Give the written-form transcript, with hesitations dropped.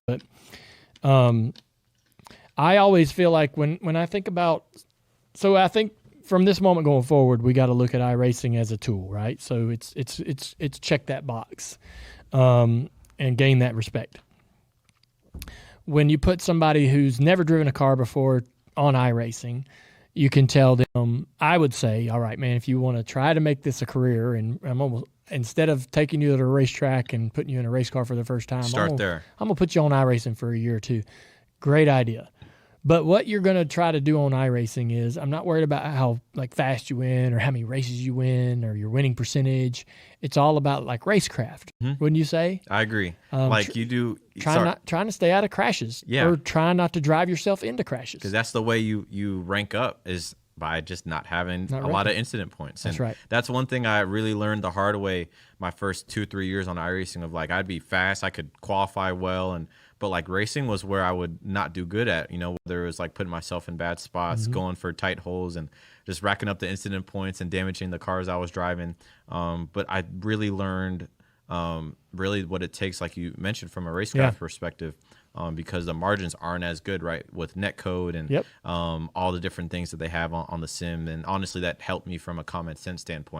But I always feel like when I think about, so I think from this moment going forward, we got to look at iRacing as a tool, right? So it's check that box and gain that respect. When you put somebody who's never driven a car before on iRacing, you can tell them, I would say, all right, man, if you want to try to make this a career, and instead of taking you to the racetrack and putting you in a race car for the first time, I'm going to put you on iRacing for a year or two. Great idea. But what you're going to try to do on iRacing is, I'm not worried about how fast you win or how many races you win or your winning percentage. It's all about racecraft, wouldn't you say? I agree. Trying to stay out of crashes, or trying not to drive yourself into crashes. Because that's the way you rank up, is by just not having a lot of incident points. And that's right. That's one thing I really learned the hard way my first 2-3 years on iRacing, of I'd be fast, I could qualify well, but racing was where I would not do good at, whether it was putting myself in bad spots, going for tight holes, and just racking up the incident points and damaging the cars I was driving. But I really learned really what it takes, like you mentioned, from a racecraft perspective, because the margins aren't as good, right, with netcode and all the different things that they have on the sim. And honestly, that helped me from a common sense standpoint.